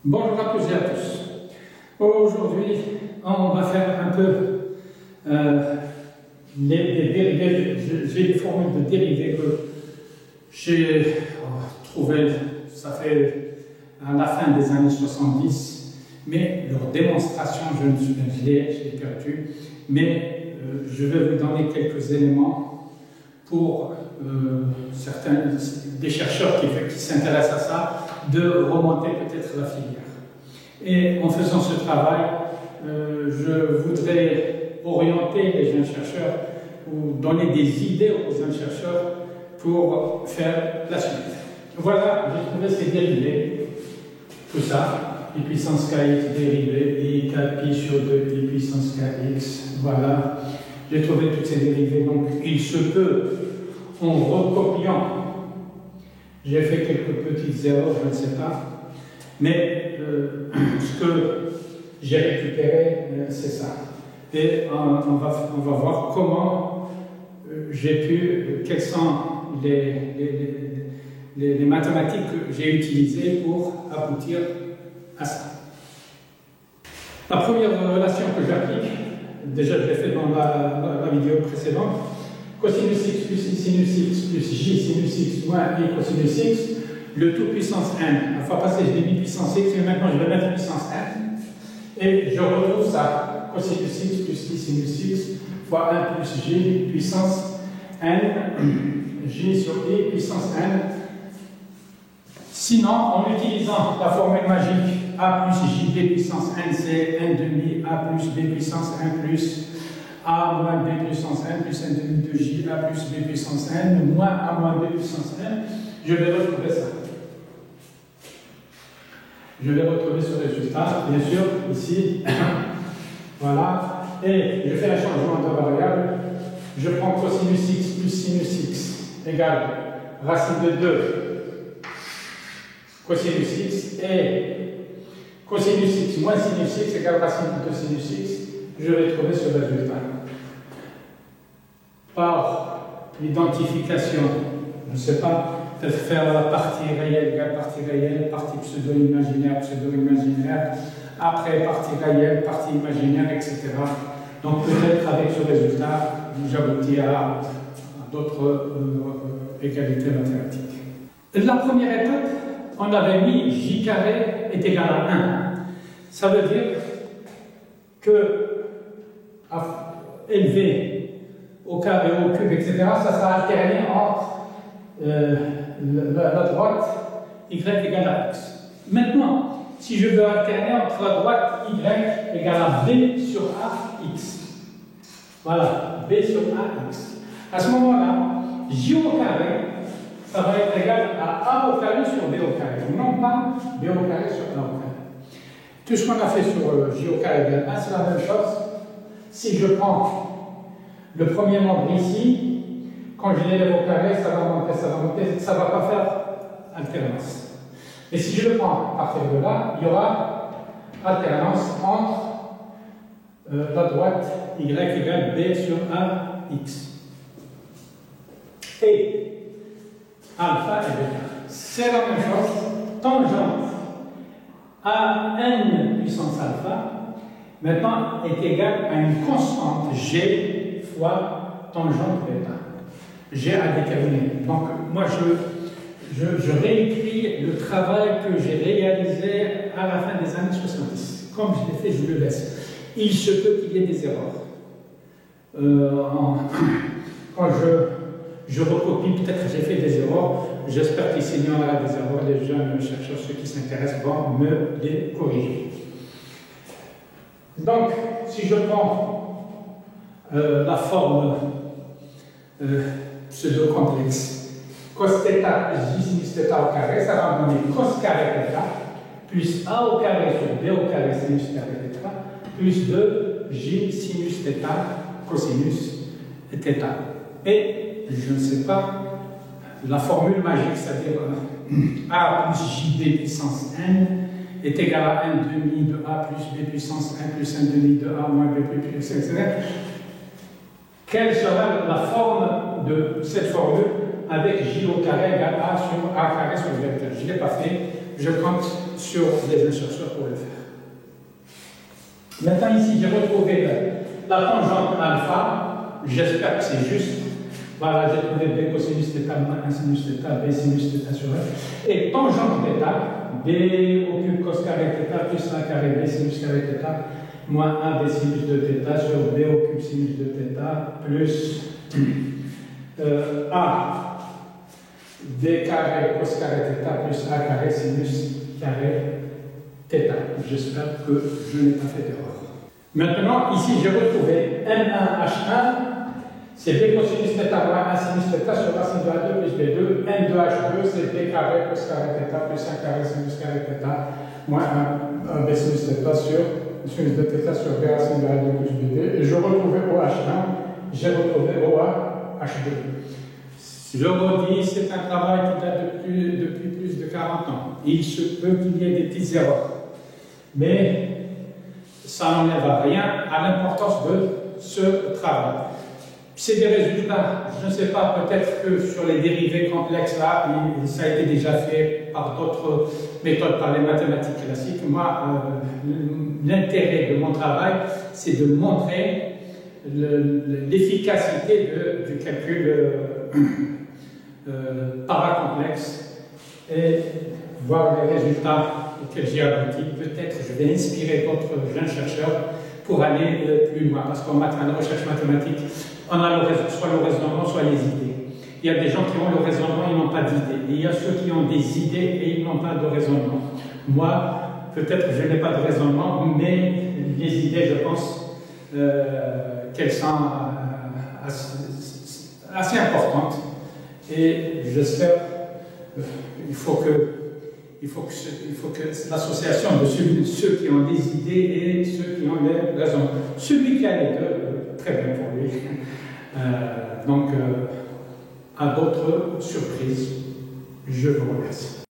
Bonjour à tous et à tous. Aujourd'hui, on va faire un peu les dérivés. J'ai des formules de dérivés que j'ai trouvées, ça fait à la fin des années 70, mais leur démonstration, je l'ai perdue. Mais je vais vous donner quelques éléments pour des chercheurs qui s'intéressent à ça, de remonter peut-être la filière. Et en faisant ce travail, je voudrais orienter les jeunes chercheurs ou donner des idées aux jeunes chercheurs pour faire la suite. Voilà, j'ai trouvé ces dérivés, tout ça, pi puissance kx dérivé, i 4 pi sur 2 pi puissance kx, voilà. J'ai trouvé toutes ces dérivées, donc il se peut, en recopiant, j'ai fait quelques petites erreurs, je ne sais pas, mais ce que j'ai récupéré, c'est ça. Et on va voir comment j'ai pu, quelles sont les mathématiques que j'ai utilisées pour aboutir à ça. La première relation que j'applique, déjà je l'ai fait dans la vidéo précédente, cosinus x plus i sinus x plus j sinus x moins i cosinus x, le tout puissance n. La fois passée, je l'ai mis puissance x, mais maintenant je vais mettre puissance n. Et je retrouve ça, cosinus x plus i sinus x fois 1 plus j puissance n, j sur i puissance n. Sinon, en utilisant la formule magique a plus j b puissance n, c'est n demi a plus b puissance n plus a moins b puissance n plus n demi de j a plus b puissance n moins a moins b puissance n, je vais retrouver ça. Je vais retrouver ce résultat, bien sûr, ici. Voilà. Et je fais un changement de variable. Je prends cosinus x plus sinus x égale racine de 2 cosinus x et cosinus x moins sinus x égale racine de 2 sinus x. Je vais trouver ce résultat. Par l'identification, je ne sais pas, peut-être faire la partie réelle égale partie réelle, partie pseudo-imaginaire, pseudo-imaginaire, après partie réelle, partie imaginaire, etc. Donc peut-être avec ce résultat, j'aboutis à d'autres égalités mathématiques. La première étape, on avait mis j carré est égal à 1. Ça veut dire que élevé au carré, au cube, etc., ça sera alterné entre la droite y égale à x. Maintenant, si je veux alterner entre la droite y égale à b sur a x, voilà, b sur a x. À ce moment-là, j au carré, ça va être égal à a au carré sur b au carré, non pas b au carré sur a au carré. Tout ce qu'on a fait sur j au carré égale 1, c'est la même chose. Si je prends le premier nombre ici, quand je l'élève au carré, ça va monter, ça ne va pas faire alternance. Et si je le prends à partir de là, il y aura alternance entre la droite y égale b sur a x. Et alpha et bêta. C'est la même chose, tangente à n puissance alpha, maintenant est égal à une constante g fois tangente bêta. G à déterminer. Donc, moi, je réécris le travail que j'ai réalisé à la fin des années 70. Comme je l'ai fait, je le laisse. Il se peut qu'il y ait des erreurs. Quand je recopie, peut-être que j'ai fait des erreurs. J'espère qu'ici, il y en a des erreurs. Les jeunes chercheurs, ceux qui s'intéressent, vont me les corriger. Donc, si je prends la forme pseudo-complexe, cos θ j sinus θ au carré, ça va me donner cos carré θ plus a au carré sur b au carré sinus carré θ plus 2 j sinus θ cosinus θ. Et je ne sais pas, la formule magique, c'est-à-dire a plus jb puissance n est égal à 1 demi de a plus b puissance 1 plus 1 demi de a moins b plus, etc. Quelle sera la forme de cette formule avec j au carré égale a sur a carré sur le vecteur? Je ne l'ai pas fait, je compte sur les jeunes chercheurs pour le faire. Maintenant, ici, j'ai retrouvé la tangente alpha. J'espère que c'est juste. Voilà, j'ai trouvé B cosinus θ moins 1 sinus θ, B sinus θ sur F. Et tangente bêta, B au cube cos carré θ plus 1 carré B sinus carré θ moins 1 B sinus de θ sur B au cube sinus de θ plus A B carré cos carré θ plus A carré sinus carré θ. J'espère que je n'ai pas fait d'erreur. Maintenant, ici, j'ai retrouvé N1H1. C'est B cosinus θ moins 1 sinus θ sur racine de A2 plus B2. N2H2, c'est B carré cos carré θ plus 1 carré sinus carré θ moins 1 B sinus θ sur sinus de θ sur B racine de A2 plus B2. Et je retrouvais OH1, j'ai retrouvé OH2. Je redis, c'est un travail qui date depuis plus de 40 ans. Il se peut qu'il y ait des petites erreurs. Mais ça n'enlève à rien à l'importance de ce travail. C'est des résultats, je ne sais pas, peut-être que sur les dérivés complexes là, ça a été déjà fait par d'autres méthodes, par les mathématiques classiques. Moi, l'intérêt de mon travail, c'est de montrer l'efficacité du calcul paracomplexe et voir les résultats auxquels j'ai abouti. Peut-être je vais inspirer d'autres jeunes chercheurs pour aller plus loin, parce qu'en recherche mathématique, on a soit le raisonnement, soit les idées. Il y a des gens qui ont le raisonnement, ils n'ont pas d'idées. Et il y a ceux qui ont des idées et ils n'ont pas de raisonnement. Moi, peut-être que je n'ai pas de raisonnement, mais les idées, je pense qu'elles sont assez importantes. Et j'espère il faut que l'association de ceux qui ont des idées et ceux qui ont les raisons. Celui qui a les deux, très bien pour lui. Donc, à d'autres surprises, je vous remercie.